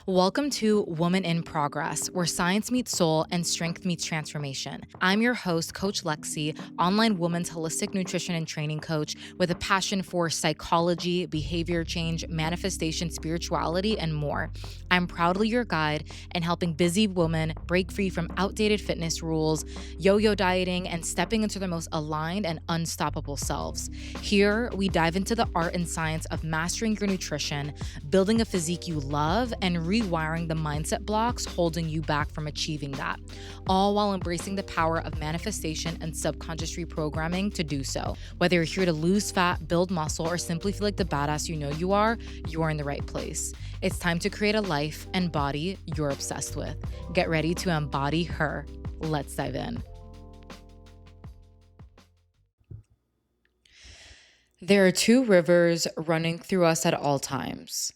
Welcome to Woman in Progress, where science meets soul and strength meets transformation. I'm your host, Coach Lexi, online women's holistic nutrition and training coach with a passion for psychology, behavior change, manifestation, spirituality, and more. I'm proudly your guide in helping busy women break free from outdated fitness rules, yo-yo dieting, and stepping into their most aligned and unstoppable selves. Here, we dive into the art and science of mastering your nutrition, building a physique you love, and rewiring the mindset blocks holding you back from achieving that, all while embracing the power of manifestation and subconscious reprogramming to do so. Whether you're here to lose fat, build muscle, or simply feel like the badass you are in the right place. It's time to create a life and body you're obsessed with. Get ready to embody her. Let's dive in. There are two rivers running through us at all times.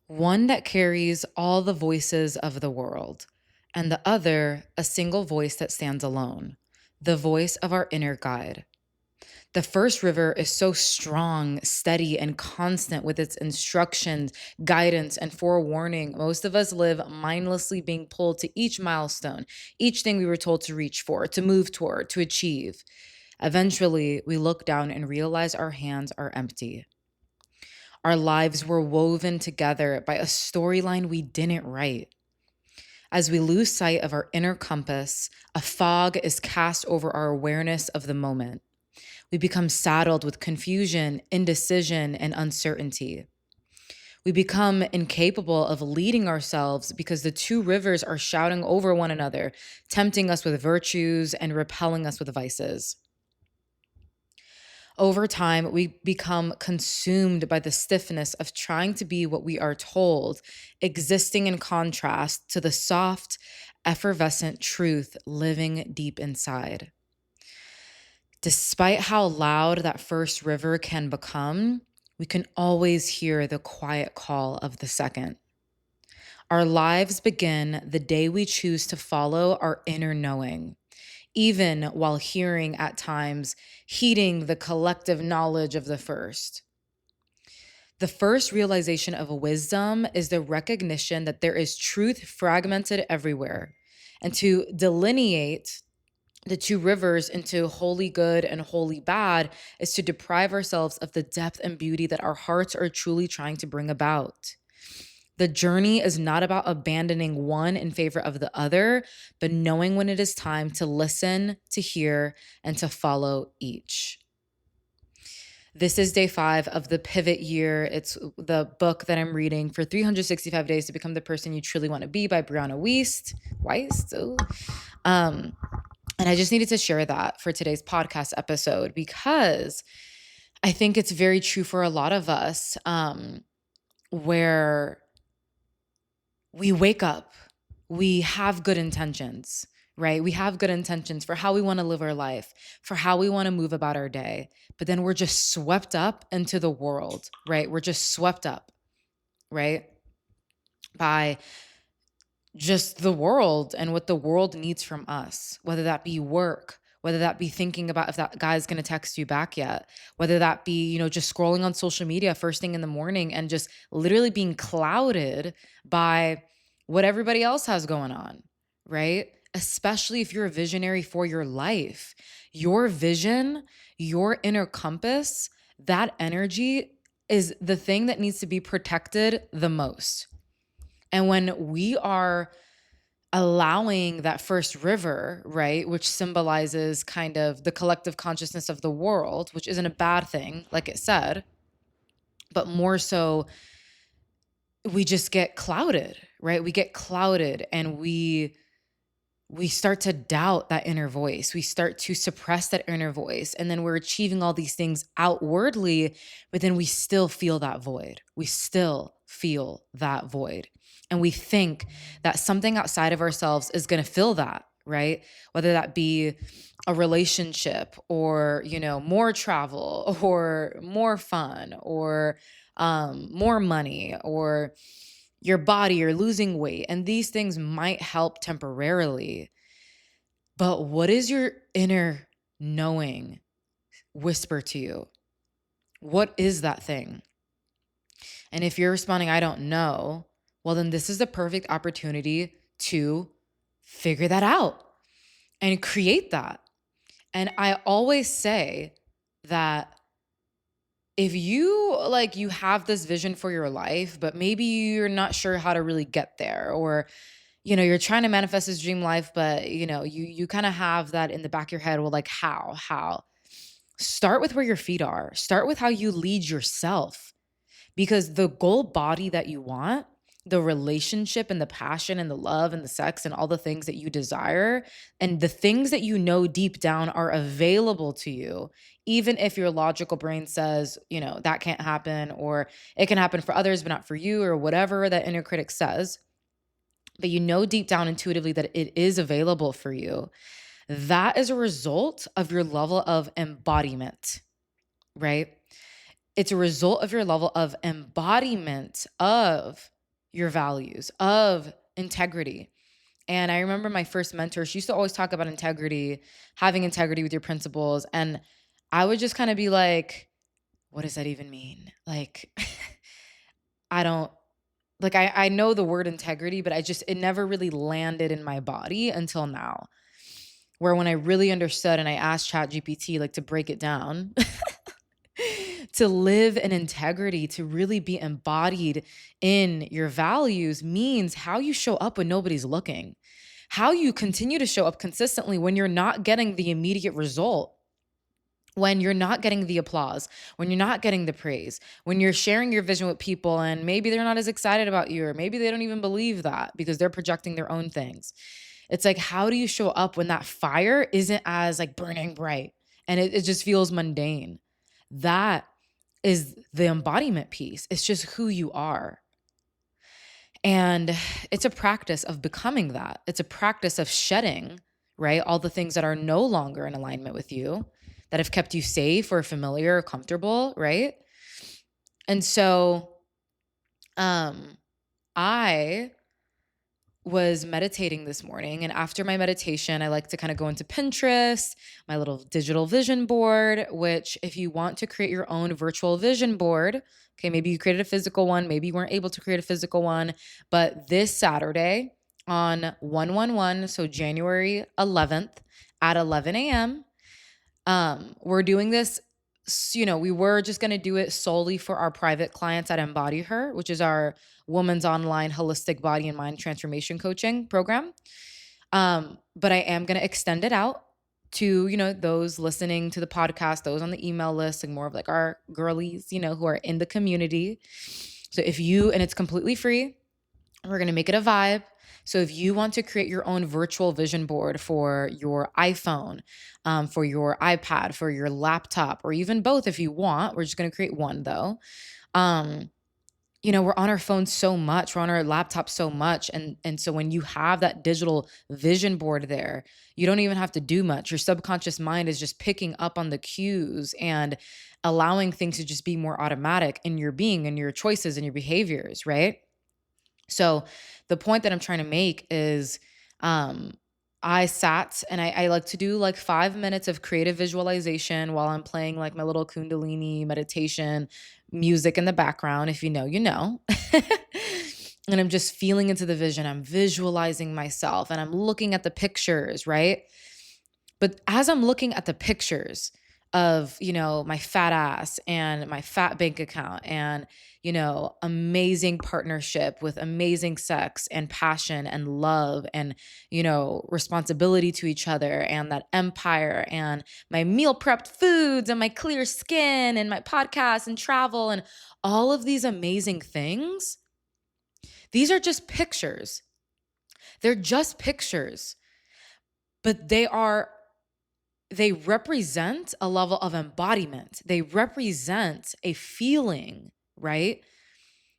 One that carries all the voices of the world, and the other a single voice that stands alone, the voice of our inner guide. The first river is so strong, steady, and constant with its instructions, guidance, and forewarning. Most of us live mindlessly being pulled to each milestone, each thing we were told to reach for, to move toward, to achieve. Eventually, we look down and realize our hands are empty. Our lives were woven together by a storyline we didn't write. As we lose sight of our inner compass, a fog is cast over our awareness of the moment. We become saddled with confusion, indecision, and uncertainty. We become incapable of leading ourselves because the two rivers are shouting over one another, tempting us with virtues and repelling us with vices. Over time, we become consumed by the stiffness of trying to be what we are told, existing in contrast to the soft, effervescent truth living deep inside. Despite how loud that first river can become, we can always hear the quiet call of the second. Our lives begin the day we choose to follow our inner knowing, even while hearing at times, heeding the collective knowledge of the first. The first realization of wisdom is the recognition that there is truth fragmented everywhere. And to delineate the two rivers into wholly good and wholly bad is to deprive ourselves of the depth and beauty that our hearts are truly trying to bring about. The journey is not about abandoning one in favor of the other, but knowing when it is time to listen, to hear, and to follow each. This is day 5 of the Pivot Year. It's the book that I'm reading for 365 Days to Become the Person You Truly Want to Be by Brianna Wiest. And I just needed to share that for today's podcast episode because I think it's very true for a lot of us, where we wake up, we have good intentions, right? We have good intentions for how we want to live our life, for how we want to move about our day. But then we're just swept up into the world, right? We're just swept up, right? By just the world and what the world needs from us, whether that be work, whether that be thinking about if that guy's going to text you back yet, whether that be, just scrolling on social media first thing in the morning and just literally being clouded by what everybody else has going on, right? Especially if you're a visionary for your life. Your vision, your inner compass, that energy is the thing that needs to be protected the most. And when we are allowing that first river, right, which symbolizes kind of the collective consciousness of the world, which isn't a bad thing, like it said, but more so, we just get clouded, right? We get clouded and we start to doubt that inner voice. We start to suppress that inner voice. And then we're achieving all these things outwardly, but then we still feel that void. We still feel that void. And we think that something outside of ourselves is going to fill that, right? Whether that be a relationship or, more travel or more fun or more money or your body or losing weight. And these things might help temporarily. But what is your inner knowing whisper to you? What is that thing? And if you're responding, I don't know, Well, then this is the perfect opportunity to figure that out and create that. And I always say that if you you have this vision for your life, but maybe you're not sure how to really get there, or you're trying to manifest this dream life, but you kind of have that in the back of your head. Well, like how? Start with where your feet are. Start with how you lead yourself, because the goal body that you want, the relationship and the passion and the love and the sex and all the things that you desire, and the things that you know deep down are available to you, even if your logical brain says, that can't happen, or it can happen for others, but not for you, or whatever that inner critic says. But you know deep down intuitively that it is available for you. That is a result of your level of embodiment, right? It's a result of your level of embodiment of your values, of integrity. And I remember my first mentor, she used to always talk about integrity, having integrity with your principles. And I would just kind of be like, what does that even mean? Like, I don't, I know the word integrity, but it never really landed in my body until now, where when I really understood and I asked ChatGPT to break it down, to live in integrity, to really be embodied in your values, means how you show up when nobody's looking, how you continue to show up consistently when you're not getting the immediate result, when you're not getting the applause, when you're not getting the praise, when you're sharing your vision with people and maybe they're not as excited about you, or maybe they don't even believe that because they're projecting their own things. It's like, how do you show up when that fire isn't as burning bright and it just feels mundane? That is the embodiment piece. It's just who you are. And it's a practice of becoming that. It's a practice of shedding, right? All the things that are no longer in alignment with you, that have kept you safe or familiar or comfortable, right? And so I was meditating this morning, and after my meditation, I like to kind of go into Pinterest, my little digital vision board, which if you want to create your own virtual vision board, okay, maybe you created a physical one, maybe you weren't able to create a physical one, but this Saturday on 1/11, so January 11th at 11 a.m., we're doing this. We were just going to do it solely for our private clients at Embody Her, which is our woman's online holistic body and mind transformation coaching program. But I am going to extend it out to, those listening to the podcast, those on the email list, and more of our girlies, who are in the community. So and it's completely free. We're going to make it a vibe. So if you want to create your own virtual vision board for your iPhone, for your iPad, for your laptop, or even both if you want, we're just going to create one though. We're on our phones so much, we're on our laptop so much. And so when you have that digital vision board there, you don't even have to do much. Your subconscious mind is just picking up on the cues and allowing things to just be more automatic in your being and your choices and your behaviors, right? So the point that I'm trying to make is I sat and I like to do 5 minutes of creative visualization while I'm playing my little Kundalini meditation music in the background. If you know, you know. And I'm just feeling into the vision. I'm visualizing myself and I'm looking at the pictures, right? But as I'm looking at the pictures of, my fat ass and my fat bank account and, amazing partnership with amazing sex and passion and love and, responsibility to each other and that empire and my meal prepped foods and my clear skin and my podcast and travel and all of these amazing things, these are just pictures. They're just pictures, but they represent a level of embodiment. They represent a feeling, right?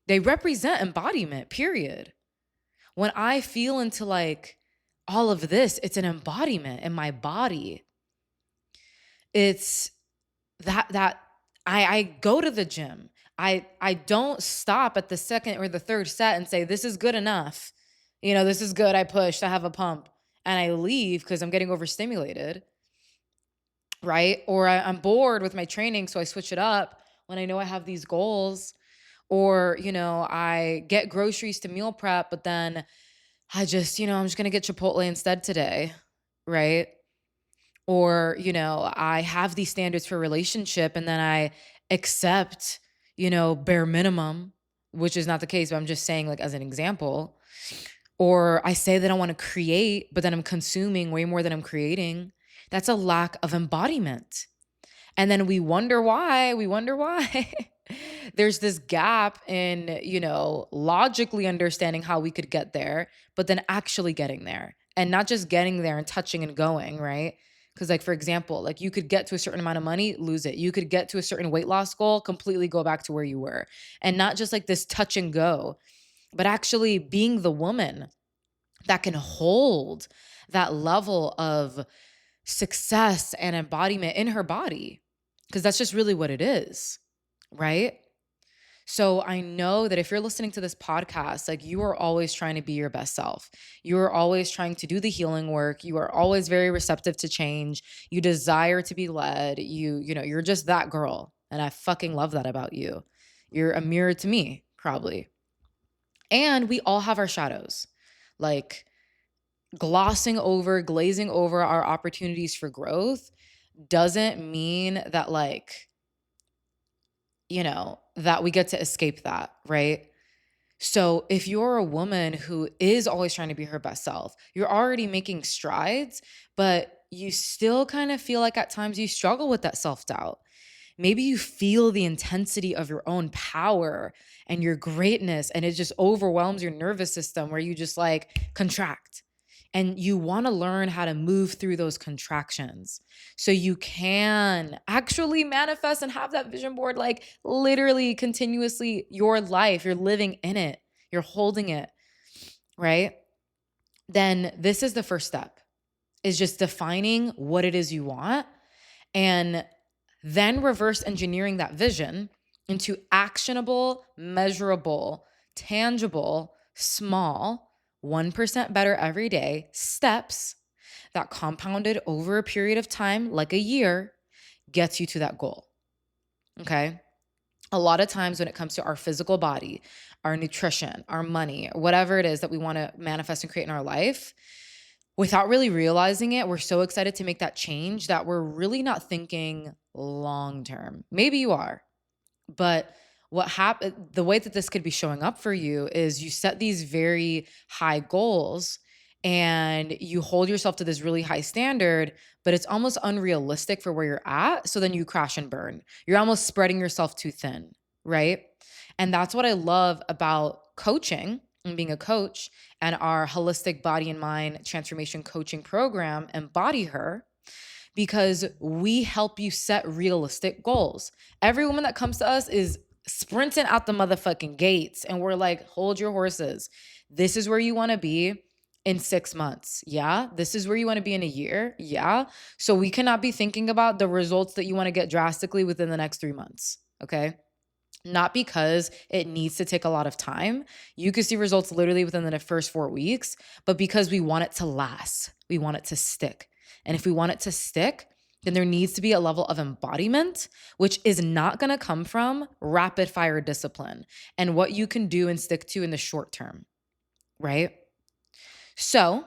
They represent embodiment, period. When I feel into all of this, it's an embodiment in my body. It's that I go to the gym. I don't stop at the second or the third set and say, this is good enough. This is good. I pushed, I have a pump, and I leave because I'm getting overstimulated. Right? Or I'm bored with my training, so I switch it up when I know I have these goals. Or, I get groceries to meal prep, but then I'm just going to get Chipotle instead today, right? Or, I have these standards for relationship and then I accept, bare minimum, which is not the case, but I'm just saying, like, as an example. Or I say that I want to create, but then I'm consuming way more than I'm creating. That's a lack of embodiment. And then we wonder why. We wonder why. There's this gap in, logically understanding how we could get there, but then actually getting there. And not just getting there and touching and going, right? Because, like, for example, like, you could get to a certain amount of money, lose it. You could get to a certain weight loss goal, completely go back to where you were. And not just like this touch and go, but actually being the woman that can hold that level of success and embodiment in her body. Because that's just really what it is, right? So I know that if you're listening to this podcast, like, you are always trying to be your best self. You are always trying to do the healing work. You are always very receptive to change. You desire to be led. You're just that girl. And I fucking love that about you. You're a mirror to me, probably. And we all have our shadows. Like, glazing over our opportunities for growth doesn't mean that, like, that we get to escape that, right? So if you're a woman who is always trying to be her best self, you're already making strides, but you still kind of feel like at times you struggle with that self doubt. Maybe you feel the intensity of your own power and your greatness, and it just overwhelms your nervous system where you just like contract. And you want to learn how to move through those contractions so you can actually manifest and have that vision board, like, literally continuously your life. You're living in it, you're holding it, right? Then this is the first step, is just defining what it is you want, and then reverse engineering that vision into actionable, measurable, tangible, small, 1% better every day steps that, compounded over a period of time, like a year, gets you to that goal. Okay? A lot of times when it comes to our physical body, our nutrition, our money, whatever it is that we want to manifest and create in our life, without really realizing it, we're so excited to make that change that we're really not thinking long term. Maybe you are, but the way that this could be showing up for you is you set these very high goals and you hold yourself to this really high standard, but it's almost unrealistic for where you're at. So then you crash and burn. You're almost spreading yourself too thin, right? And that's what I love about coaching and being a coach and our holistic body and mind transformation coaching program, Embody Her, because we help you set realistic goals. Every woman that comes to us is sprinting out the motherfucking gates, and we're like, hold your horses. This is where you want to be in 6 months. Yeah. This is where you want to be in a year. Yeah. So we cannot be thinking about the results that you want to get drastically within the next 3 months. Okay. Not because it needs to take a lot of time. You could see results literally within the first 4 weeks, but because we want it to last, we want it to stick. And if we want it to stick, then there needs to be a level of embodiment, which is not going to come from rapid fire discipline and what you can do and stick to in the short term, right? So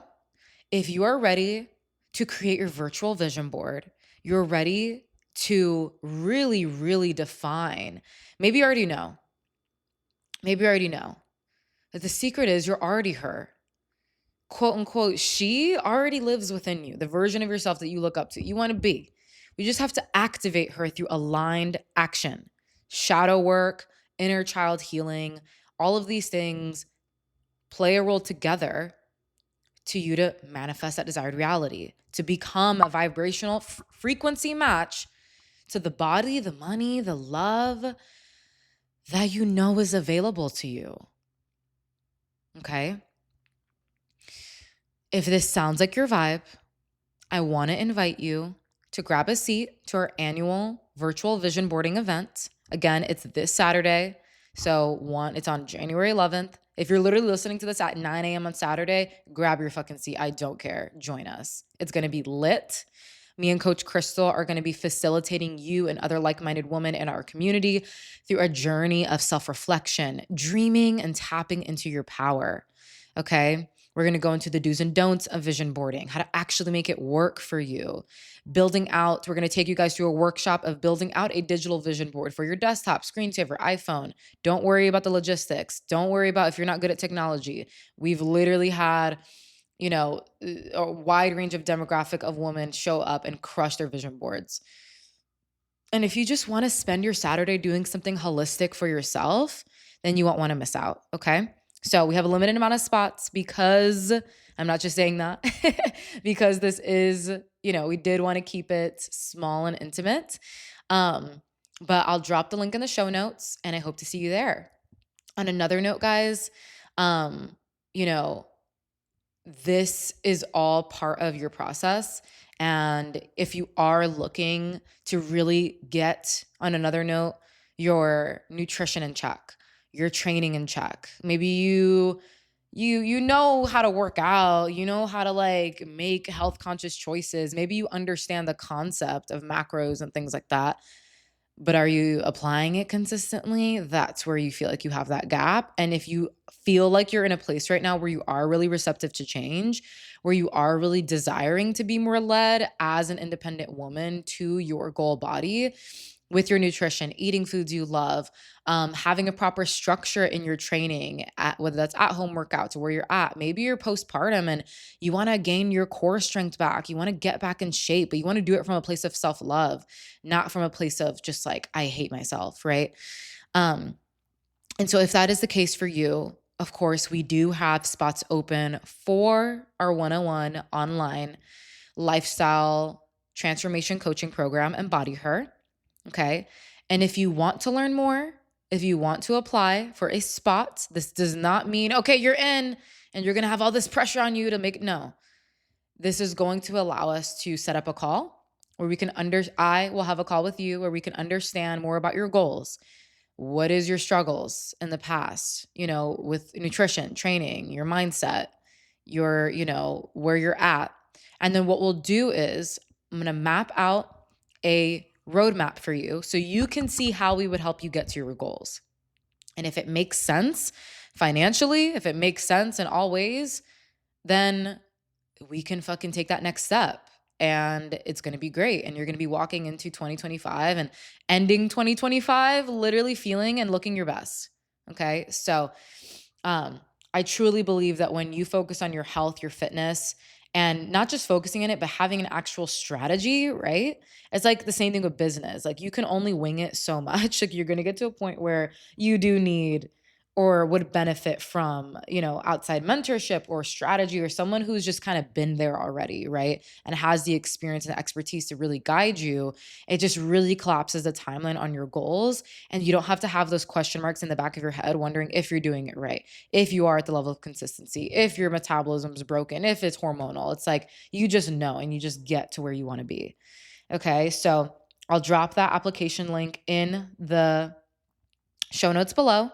if you are ready to create your virtual vision board, you're ready to really, really define. Maybe you already know that the secret is you're already her. Quote unquote, she already lives within you, the version of yourself that you look up to, you want to be. We just have to activate her through aligned action, shadow work, inner child healing. All of these things play a role together to you to manifest that desired reality, to become a vibrational frequency match to the body, the money, the love that you know is available to you. Okay? If this sounds like your vibe, I want to invite you to grab a seat to our annual virtual vision boarding event. Again, it's this Saturday. So it's on January 11th. If you're literally listening to this at 9 a.m. on Saturday, grab your fucking seat. I don't care. Join us. It's going to be lit. Me and Coach Crystal are going to be facilitating you and other like minded women in our community through a journey of self reflection, dreaming, and tapping into your power. Okay. We're going to go into the do's and don'ts of vision boarding, how to actually make it work for you. Building out, we're going to take you guys through a workshop of building out a digital vision board for your desktop, screensaver, iPhone. Don't worry about the logistics. Don't worry about if you're not good at technology. We've literally had a wide range of demographic of women show up and crush their vision boards. And if you just want to spend your Saturday doing something holistic for yourself, then you won't want to miss out. Okay. So we have a limited amount of spots because I'm not just saying that because this is, we did want to keep it small and intimate. But I'll drop the link in the show notes and I hope to see you there. On another note, guys, you know, this is all part of your process. And if you are looking to really get, on another note, your nutrition in check, your training in check, maybe you know how to work out, you know how to like make health conscious choices, maybe you understand the concept of macros and things like that, but are you applying it consistently? That's where you feel like you have that gap. And if you feel like you're in a place right now where you are really receptive to change, where you are really desiring to be more led as an independent woman to your goal body with your nutrition, eating foods you love, having a proper structure in your training, whether that's at home workouts or where you're at. Maybe you're postpartum and you want to gain your core strength back. You want to get back in shape, but you want to do it from a place of self-love, not from a place of just like, I hate myself, right? And so if that is the case for you, of course, we do have spots open for our 101 online lifestyle transformation coaching program, Embody Her. Okay. And if you want to learn more, if you want to apply for a spot, this does not mean, okay, you're in and you're going to have all this pressure on you to make, no. This is going to allow us to set up a call where I will have a call with you where we can understand more about your goals. What is your struggles in the past, with nutrition, training, your mindset, where you're at. And then what we'll do is I'm going to map out a roadmap for you so you can see how we would help you get to your goals. And if it makes sense financially, if it makes sense in all ways, then we can fucking take that next step and it's going to be great. And you're going to be walking into 2025 and ending 2025 literally feeling and looking your best. Okay. So, I truly believe that when you focus on your health, your fitness, and not just focusing in it, but having an actual strategy, right? It's like the same thing with business. Like you can only wing it so much. Like you're going to get to a point where you do need or would benefit from, outside mentorship or strategy or someone who's just kind of been there already, right? And has the experience and expertise to really guide you. It just really collapses the timeline on your goals. And you don't have to have those question marks in the back of your head wondering if you're doing it right, if you are at the level of consistency, if your metabolism is broken, if it's hormonal. It's like you just know and you just get to where you want to be. Okay. So I'll drop that application link in the show notes below.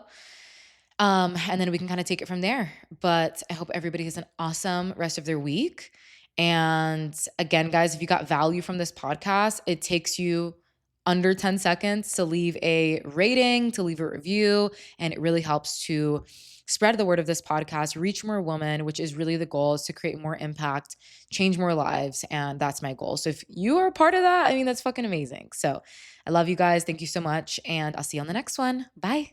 And then we can kind of take it from there. But I hope everybody has an awesome rest of their week. And again, guys, if you got value from this podcast, it takes you under 10 seconds to leave a rating, to leave a review. And it really helps to spread the word of this podcast, reach more women, which is really the goal, is to create more impact, change more lives. And that's my goal. So if you are a part of that, that's fucking amazing. So I love you guys. Thank you so much. And I'll see you on the next one. Bye.